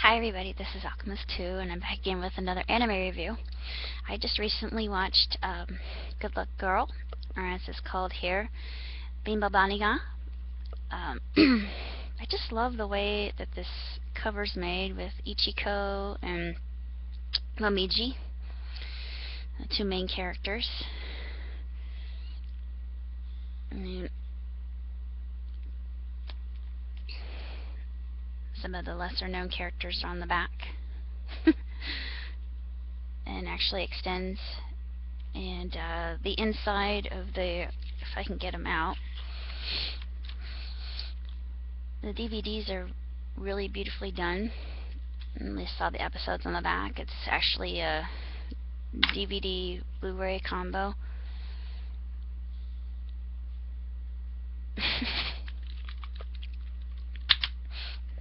Hi everybody, this is Alchemist2 and I'm back again with another anime review. I just recently watched Good Luck Girl, or as it's called here, Binbo-gami-Ga. I just love the way that this cover's made with Ichiko and Momiji, the two main characters. And some of the lesser known characters are on the back. And actually extends, and the inside of the, if I can get them out, the DVDs are really beautifully done. And we saw the episodes on the back. It's actually a DVD Blu-ray combo.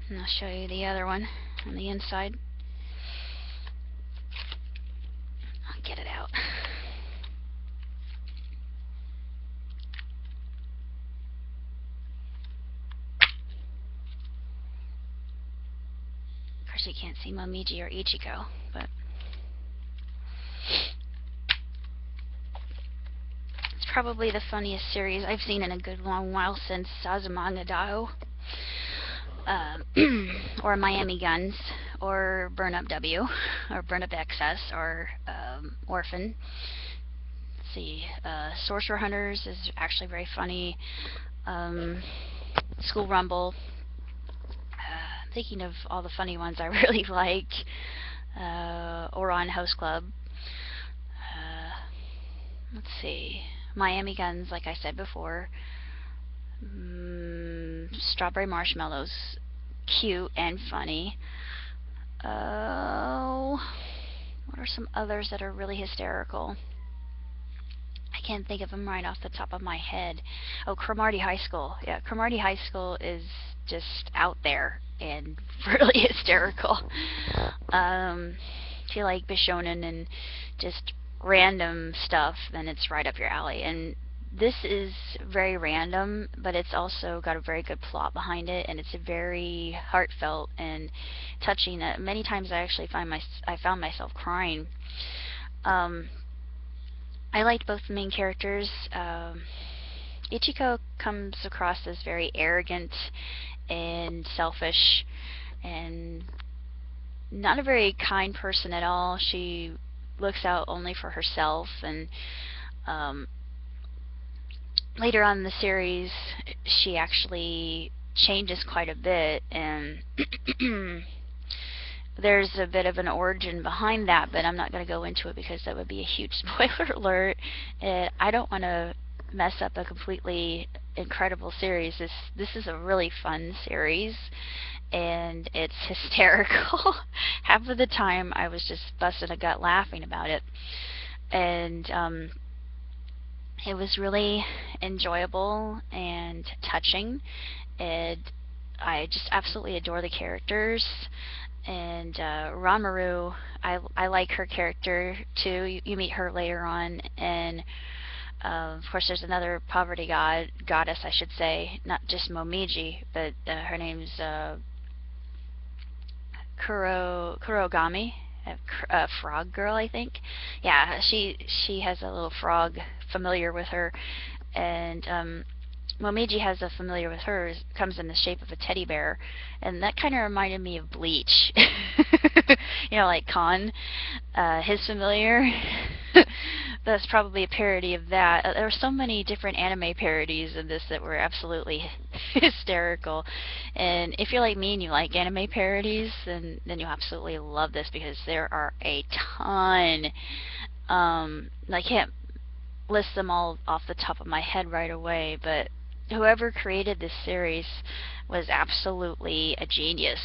And I'll show you the other one on the inside. I'll get it out. Of course you can't see Momiji or Ichiko, but it's probably the funniest series I've seen in a good long while since Azumanga Daioh. Or Miami Guns, or Burn Up W, or Burn Up XS, or Orphan. Let's see, Sorcerer Hunters is actually very funny. School Rumble. Thinking of all the funny ones I really like. Oron House Club. Let's see, Miami Guns, like I said before. Strawberry Marshmallows, cute and funny. Oh, what are some others that are really hysterical? I can't think of them right off the top of my head. Oh, Cromartie High School. Yeah, Cromartie High School is just out there and really hysterical. If you like Bishonen and just random stuff, then it's right up your alley. And this is very random, but it's also got a very good plot behind it, and it's very heartfelt and touching. Many times I actually I found myself crying. I liked both the main characters. Ichiko comes across as very arrogant and selfish, and not a very kind person at all. She looks out only for herself, and later on in the series, she actually changes quite a bit, and there's a bit of an origin behind that, but I'm not going to go into it because that would be a huge spoiler alert. I don't want to mess up a completely incredible series. This is a really fun series, and it's hysterical. Half of the time I was just busting a gut laughing about it, and it was really enjoyable and touching, and I just absolutely adore the characters. And Ranmaru, I like her character too. You meet her later on, and of course there's another poverty goddess, I should say, not just Momiji, but her name's Kurogami, frog girl, I think. Yeah, she has a little frog familiar with her, and Momiji has a familiar with her, comes in the shape of a teddy bear, and that kind of reminded me of Bleach. You know, like Khan, his familiar. That's probably a parody of that. There were so many different anime parodies in this that were absolutely hysterical. And if you're like me and you like anime parodies, then you'll absolutely love this, because there are a ton. I can't list them all off the top of my head right away, but whoever created this series was absolutely a genius.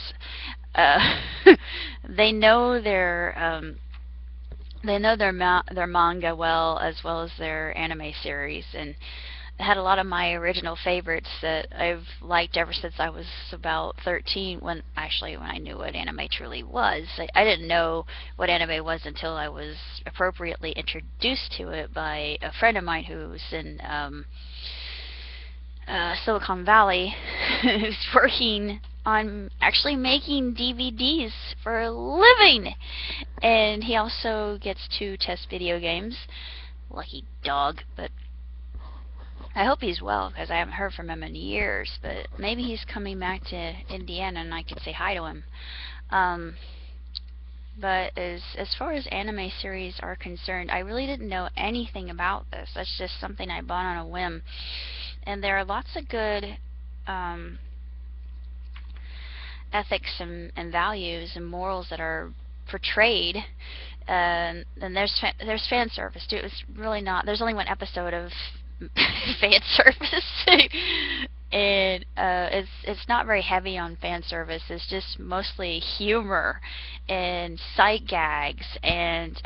They know their manga well as their anime series, and I had a lot of my original favorites that I've liked ever since I was about 13, when I knew what anime truly was. I didn't know what anime was until I was appropriately introduced to it by a friend of mine who's in Silicon Valley, who's working on actually making DVDs for a living. And he also gets to test video games. Lucky dog, but I hope he's well because I haven't heard from him in years. But maybe he's coming back to Indiana and I could say hi to him. Um, but as far as anime series are concerned, I really didn't know anything about this. That's just something I bought on a whim. And there are lots of good ethics and values and morals that are portrayed. And there's fan service too. It's really not. There's only one episode of fan service, and it's not very heavy on fan service. It's just mostly humor and sight gags and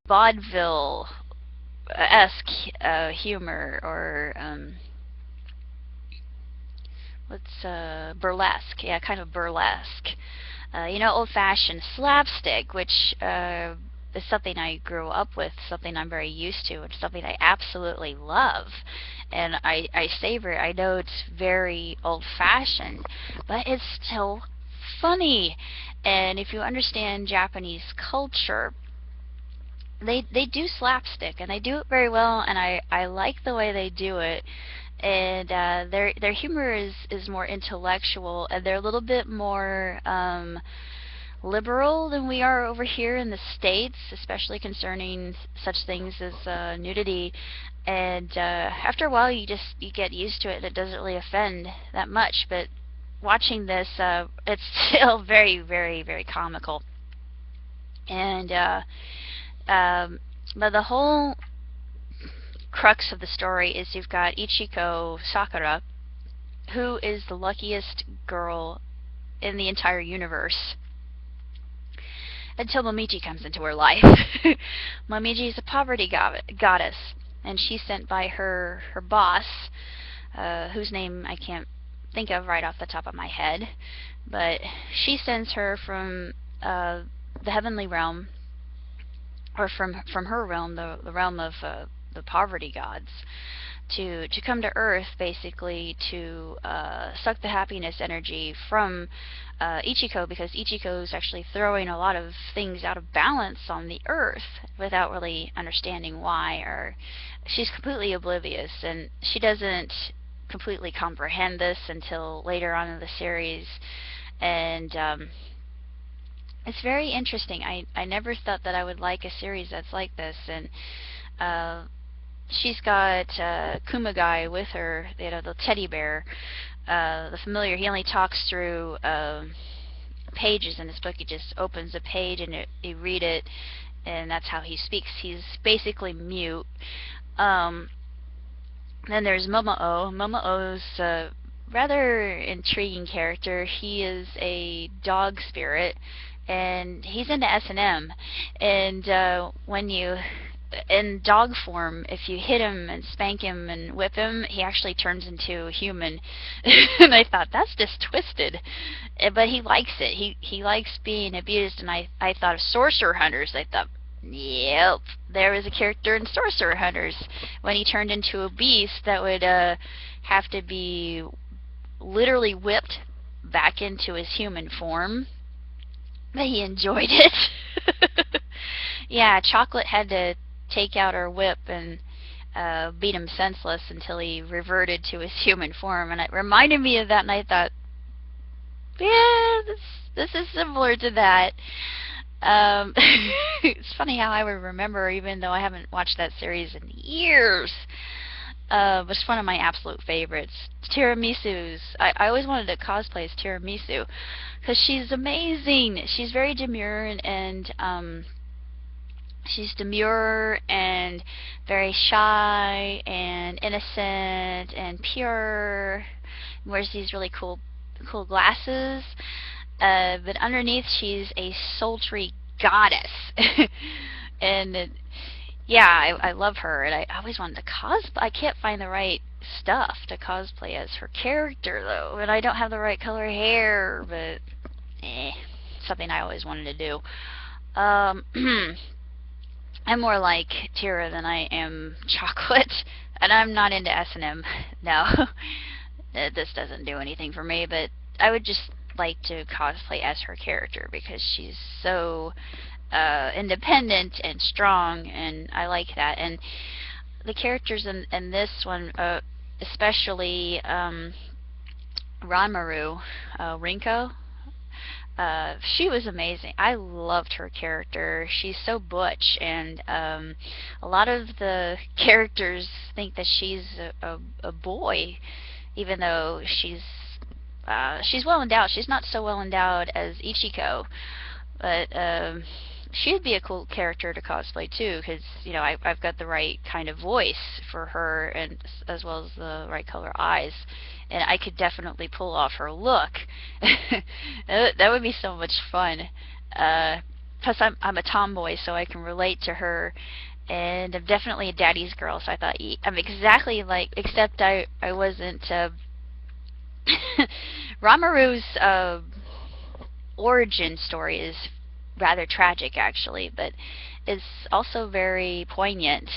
vaudeville esque humor, or what's burlesque? Yeah, kind of burlesque. Old-fashioned slapstick, which is something I grew up with, something I'm very used to, and something I absolutely love. And I savor it. I know it's very old-fashioned, but it's still funny. And if you understand Japanese culture, they do slapstick, and they do it very well, and I like the way they do it. And their humor is more intellectual, and they're a little bit more liberal than we are over here in the States, especially concerning such things as nudity. And after a while, you get used to it, and it doesn't really offend that much. But watching this, it's still very, very, very comical. And but the whole crux of the story is you've got Ichiko Sakura, who is the luckiest girl in the entire universe, until Momiji comes into her life. Momiji is a poverty goddess, and she's sent by her boss, whose name I can't think of right off the top of my head, but she sends her from the heavenly realm, or from her realm, the realm of the poverty gods, to come to Earth, basically to suck the happiness energy from Ichiko, because Ichiko is actually throwing a lot of things out of balance on the Earth without really understanding why, or she's completely oblivious, and she doesn't completely comprehend this until later on in the series. And it's very interesting. I never thought that I would like a series that's like this. And she's got Kumagai with her, the teddy bear, the familiar. He only talks through pages in his book. He just opens a page and you read it, and that's how he speaks. He's basically mute. Then there's Momo-o. Momo-o's a rather intriguing character. He is a dog spirit, and he's into S&M. And when you, in dog form, if you hit him and spank him and whip him, he actually turns into a human. And I thought, that's just twisted. But he likes it. He likes being abused. And I thought of Sorcerer Hunters. I thought, yep, there was a character in Sorcerer Hunters when he turned into a beast that would have to be literally whipped back into his human form. But he enjoyed it. Yeah, Chocolate had to take out her whip and beat him senseless until he reverted to his human form, and it reminded me of that, and I thought, yeah, this is similar to that. It's funny how I would remember, even though I haven't watched that series in years. It's one of my absolute favorites. Tiramisu's. I always wanted to cosplay as Tiramisu because she's amazing. She's very demure and she's demure and very shy and innocent and pure. Wears these really cool glasses. But underneath, she's a sultry goddess. And yeah, I love her, and I always wanted to cosplay. I can't find the right stuff to cosplay as her character, though, and I don't have the right color hair, but something I always wanted to do. I'm more like Tira than I am Chocolate, and I'm not into S&M, no. this doesn't do anything for me, but I would just like to cosplay as her character because she's so independent and strong, and I like that. And the characters in this one, especially Ranmaru, Rinko, she was amazing. I loved her character. She's so butch, and a lot of the characters think that she's a boy, even though she's well endowed. She's not so well endowed as Ichiko, but she'd be a cool character to cosplay too, because I've got the right kind of voice for her, and as well as the right color eyes, and I could definitely pull off her look. That would be so much fun. Plus, I'm a tomboy, so I can relate to her, and I'm definitely a daddy's girl. So I thought I'm exactly like, except I wasn't. Ramaru's origin story is rather tragic, actually, but it's also very poignant.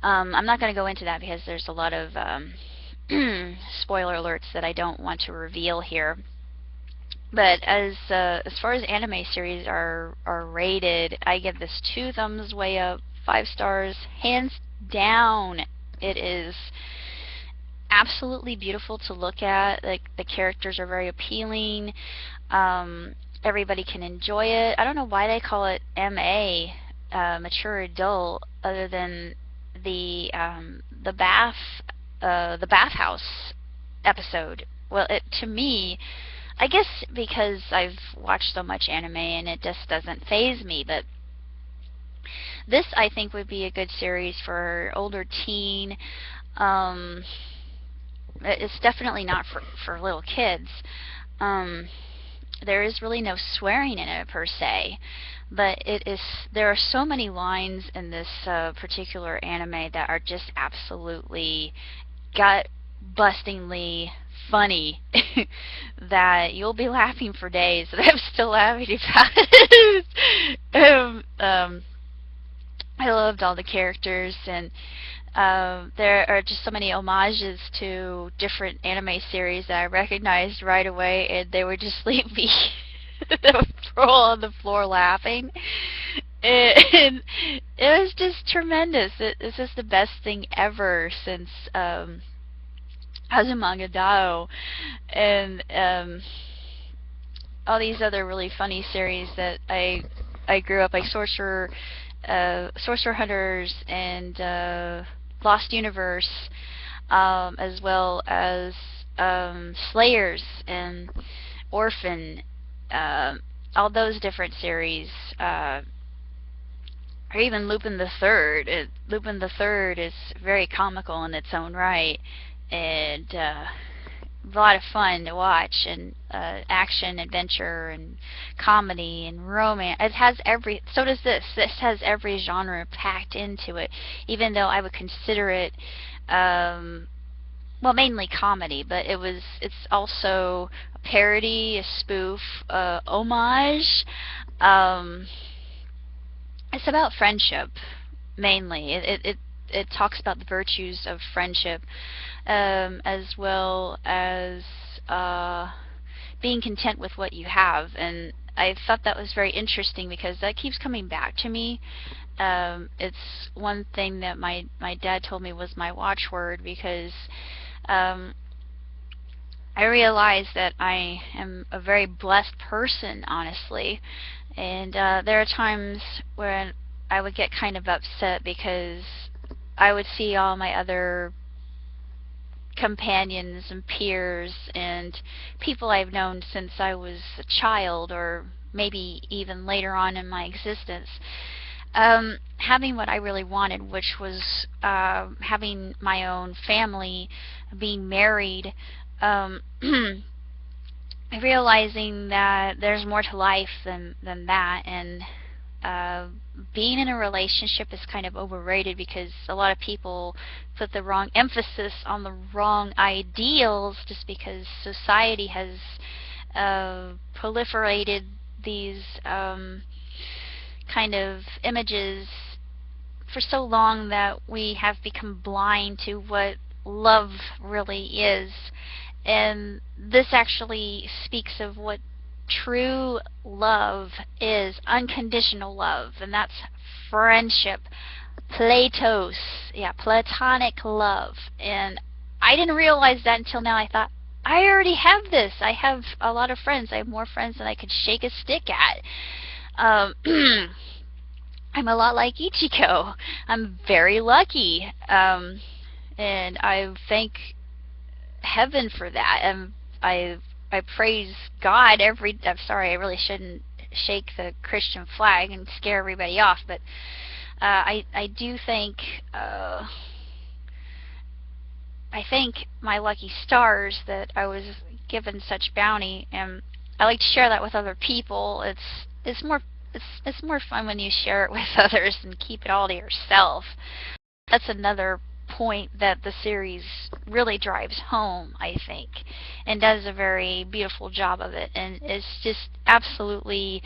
I'm not going to go into that because there's a lot of spoiler alerts that I don't want to reveal here. But as far as anime series are rated, I give this 2 thumbs way up, 5 stars, hands down. It is absolutely beautiful to look at. Like, the characters are very appealing. Everybody can enjoy it. I don't know why they call it MA, mature adult, other than the bathhouse episode. Well, to me, I guess because I've watched so much anime and it just doesn't faze me, but this I think would be a good series for older teen. It's definitely not for little kids. There is really no swearing in it per se, but there are so many lines in this particular anime that are just absolutely gut-bustingly funny that you'll be laughing for days, and I'm still laughing about it. I loved all the characters, and there are just so many homages to different anime series that I recognized right away, and they would just leave me roll on the floor laughing. And it was just tremendous. This is the best thing ever since Azumanga and all these other really funny series that I grew up, like Sorcerer Hunters and Lost Universe, as well as Slayers and Orphan, all those different series, or even Lupin the Third. Lupin the Third is very comical in its own right, and a lot of fun to watch, and action, adventure, and comedy, and romance. It has so does this. This has every genre packed into it, even though I would consider it, well, mainly comedy, but it's also a parody, a spoof, homage. It's about friendship, mainly. It talks about the virtues of friendship, as well as being content with what you have. And I thought that was very interesting because that keeps coming back to me. It's one thing that my dad told me was my watchword, because I realize that I am a very blessed person, honestly. And there are times when I would get kind of upset because I would see all my other companions and peers and people I've known since I was a child, or maybe even later on in my existence, having what I really wanted, which was having my own family, being married, realizing that there's more to life than that, and being in a relationship is kind of overrated because a lot of people put the wrong emphasis on the wrong ideals just because society has proliferated these kind of images for so long that we have become blind to what love really is. And this actually speaks of what true love is, unconditional love, and that's friendship, Platos, yeah, platonic love. And I didn't realize that until now. I thought, I already have this. I have a lot of friends. I have more friends than I could shake a stick at. Um, I'm a lot like Ichiko. I'm very lucky. And I thank heaven for that. I praise God every. I'm sorry, I really shouldn't shake the Christian flag and scare everybody off, but I do think I thank my lucky stars that I was given such bounty, and I like to share that with other people. It's more fun when you share it with others and keep it all to yourself. That's another point that the series really drives home, I think, and does a very beautiful job of it. And it's just absolutely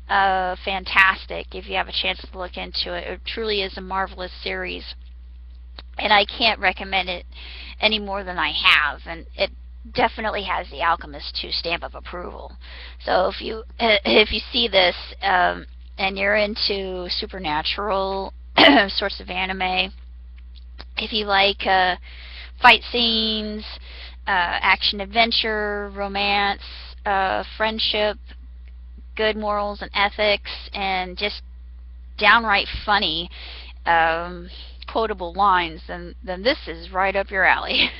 fantastic if you have a chance to look into it. It truly is a marvelous series, and I can't recommend it any more than I have. And it definitely has the Alchemist 2 stamp of approval. So if you see this and you're into supernatural sorts of anime, if you like fight scenes, action adventure, romance, friendship, good morals and ethics, and just downright funny quotable lines, then this is right up your alley.